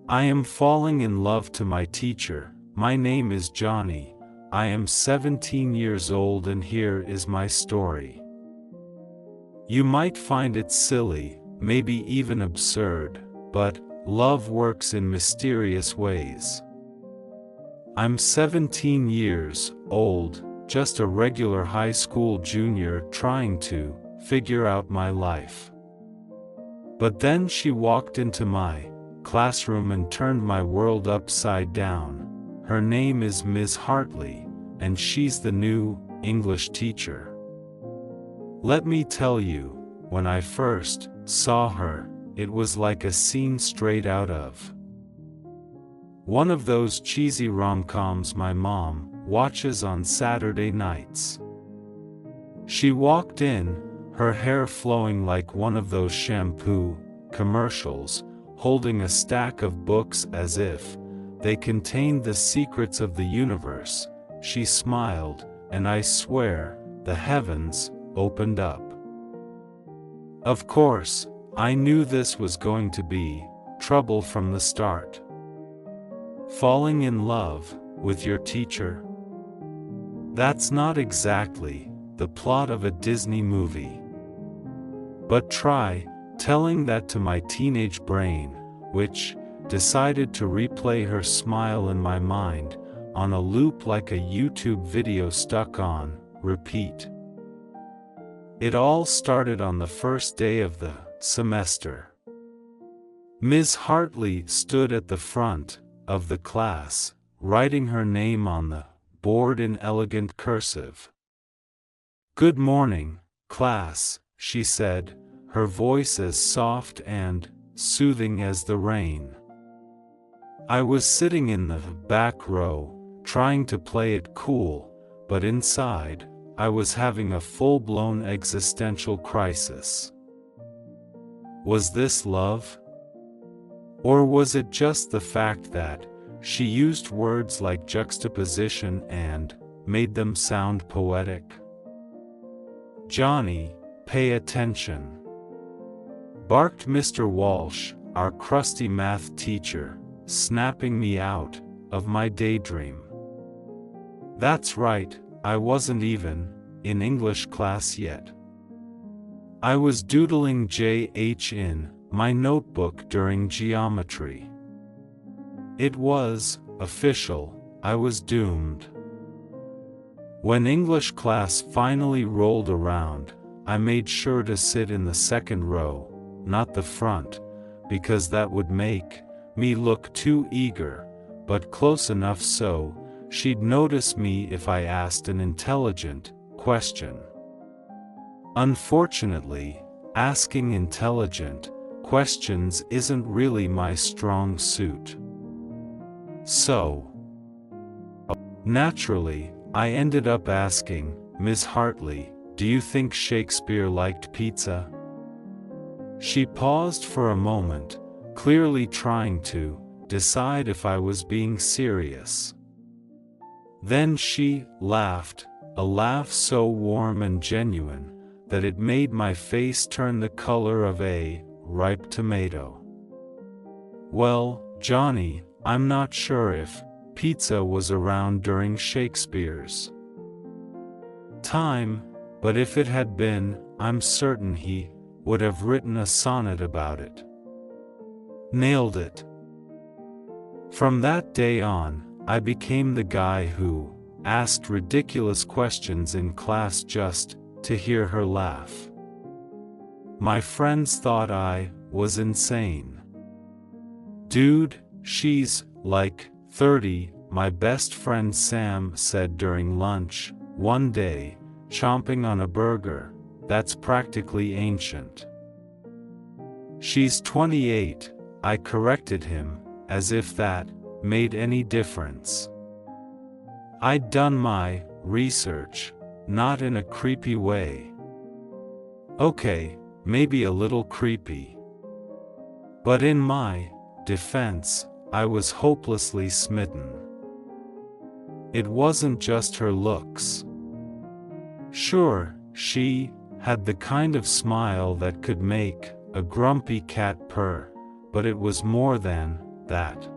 I am falling in love to my teacher. My name is Johnny. I am 17 years old and here is my story. You might find it silly, maybe even absurd, but love works in mysterious ways. I'm 17 years old, just a regular high school junior trying to figure out my life. But then she walked into my classroom and turned my world upside down. Her name is Ms. Hartley, and she's the new English teacher. Let me tell you, when I first saw her, it was like a scene straight out of one of those cheesy rom-coms my mom watches on Saturday nights. She walked in, her hair flowing like one of those shampoo commercials, holding a stack of books as if they contained the secrets of the universe. She smiled, and I swear, the heavens opened up. Of course, I knew this was going to be trouble from the start. Falling in love with your teacher? That's not exactly the plot of a Disney movie. But try telling that to my teenage brain, which decided to replay her smile in my mind on a loop like a YouTube video stuck on repeat. It all started on the first day of the semester. Ms. Hartley stood at the front of the class, writing her name on the board in elegant cursive. "Good morning, class," she said, her voice as soft and soothing as the rain. I was sitting in the back row, trying to play it cool, but inside, I was having a full-blown existential crisis. Was this love? Or was it just the fact that she used words like juxtaposition and made them sound poetic? "Johnny, pay attention," barked Mr. Walsh, our crusty math teacher, snapping me out of my daydream. That's right, I wasn't even in English class yet. I was doodling JH in my notebook during geometry. It was official, I was doomed. When English class finally rolled around, I made sure to sit in the second row, not the front, because that would make me look too eager, but close enough so she'd notice me if I asked an intelligent question. Unfortunately, asking intelligent questions isn't really my strong suit. So, naturally, I ended up asking, "Ms. Hartley, do you think Shakespeare liked pizza?" She paused for a moment, clearly trying to decide if I was being serious. Then she laughed, a laugh so warm and genuine that it made my face turn the color of a ripe tomato. "Well, Johnny, I'm not sure if pizza was around during Shakespeare's time, but if it had been, I'm certain he would have written a sonnet about it." Nailed it. From that day on, I became the guy who asked ridiculous questions in class just to hear her laugh. My friends thought I was insane. "Dude, she's like 30, my best friend Sam said during lunch one day, chomping on a burger that's practically ancient. "She's 28, I corrected him, as if that made any difference. I'd done my research, not in a creepy way. Okay, maybe a little creepy. But in my defense, I was hopelessly smitten. It wasn't just her looks. Sure, she had the kind of smile that could make a grumpy cat purr, but it was more than that.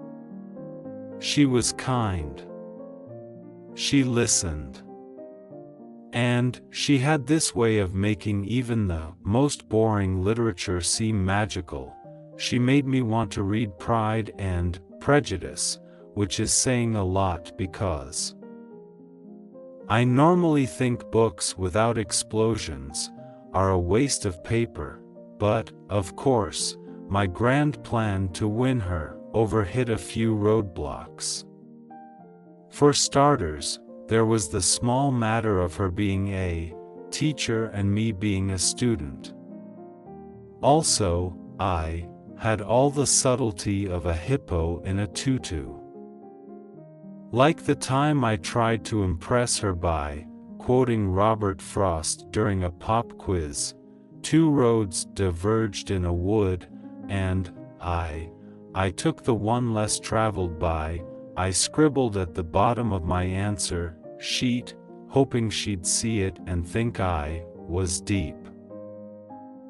She was kind. She listened. And she had this way of making even the most boring literature seem magical. She made me want to read Pride and Prejudice, which is saying a lot because I normally think books without explosions are a waste of paper, but, of course, my grand plan to win her over hit a few roadblocks. For starters, there was the small matter of her being a teacher and me being a student. Also, I had all the subtlety of a hippo in a tutu. Like the time I tried to impress her by quoting Robert Frost during a pop quiz, two roads diverged in a wood, and I took the one less traveled by. I scribbled at the bottom of my answer sheet, hoping she'd see it and think I was deep.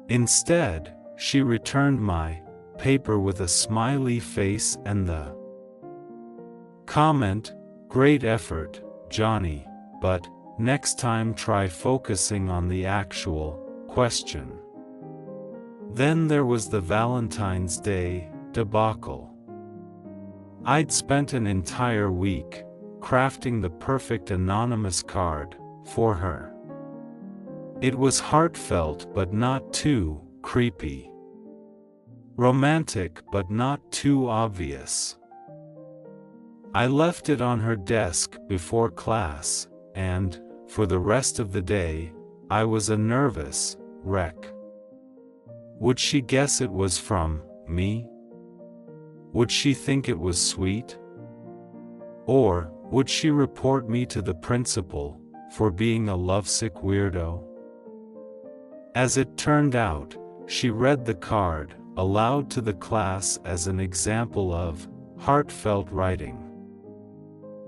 Instead, she returned my paper with a smiley face and the comment, "Great effort, Johnny, but next time try focusing on the actual question." Then there was the Valentine's Day debacle. I'd spent an entire week crafting the perfect anonymous card for her. It was heartfelt but not too creepy. Romantic but not too obvious. I left it on her desk before class, and, for the rest of the day, I was a nervous wreck. Would she guess it was from me? Would she think it was sweet? Or would she report me to the principal for being a lovesick weirdo? As it turned out, she read the card aloud to the class as an example of heartfelt writing.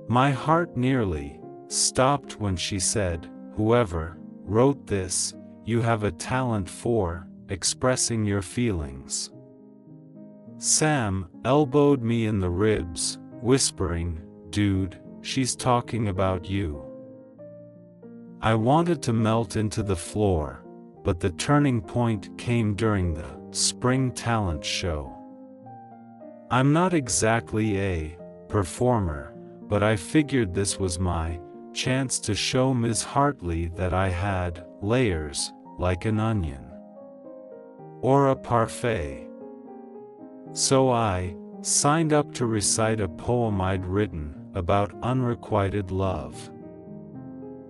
My heart nearly stopped when she said, "Whoever wrote this, you have a talent for expressing your feelings." Sam elbowed me in the ribs, whispering, "Dude, she's talking about you." I wanted to melt into the floor, but the turning point came during the spring talent show. I'm not exactly a performer, but I figured this was my chance to show Ms. Hartley that I had layers like an onion. Or a parfait. So I signed up to recite a poem I'd written about unrequited love.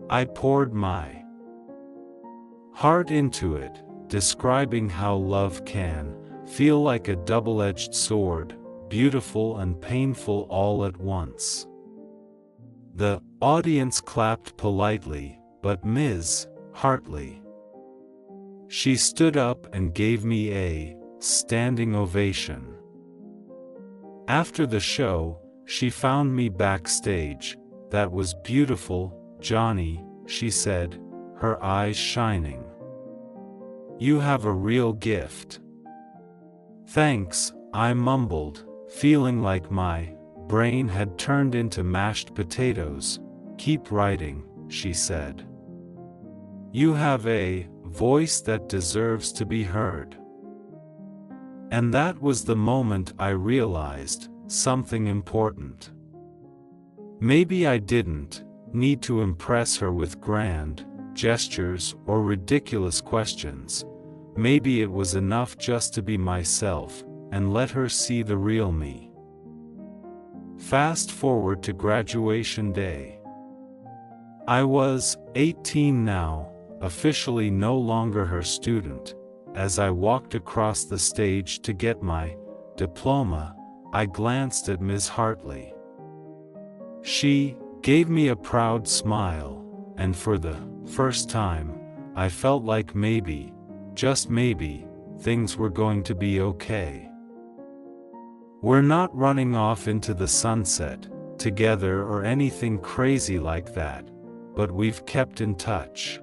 I poured my heart into it, describing how love can feel like a double-edged sword, beautiful and painful all at once. The audience clapped politely, but Ms. Hartley, she stood up and gave me a standing ovation. After the show, she found me backstage. "That was beautiful, Johnny," she said, her eyes shining. "You have a real gift." "Thanks," I mumbled, feeling like my brain had turned into mashed potatoes. "Keep writing," she said. "You have a voice that deserves to be heard." And that was the moment I realized something important. Maybe I didn't need to impress her with grand gestures or ridiculous questions. Maybe it was enough just to be myself and let her see the real me. Fast forward to graduation day. I was 18 now, officially no longer her student. As I walked across the stage to get my diploma, I glanced at Ms. Hartley. She gave me a proud smile, and for the first time, I felt like maybe, just maybe, things were going to be okay. We're not running off into the sunset together or anything crazy like that, but we've kept in touch.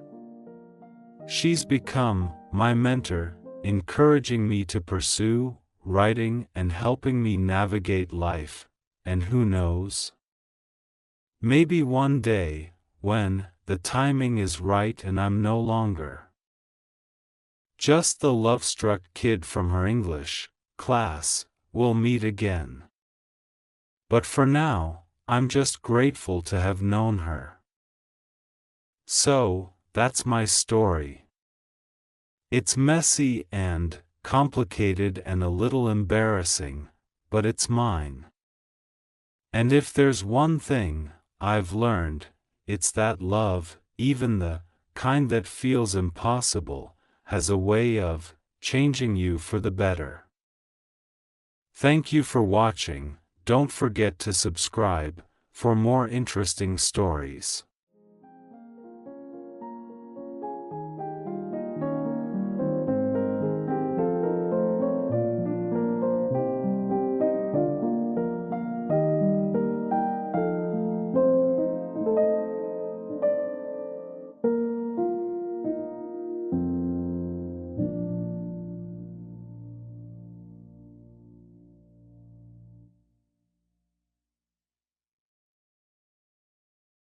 She's become my mentor, encouraging me to pursue writing and helping me navigate life, and who knows? Maybe one day, when the timing is right and I'm no longer just the love-struck kid from her English class, we'll meet again. But for now, I'm just grateful to have known her. So, that's my story. It's messy and complicated and a little embarrassing, but it's mine. And if there's one thing I've learned, it's that love, even the kind that feels impossible, has a way of changing you for the better. Thank you for watching. Don't forget to subscribe for more interesting stories.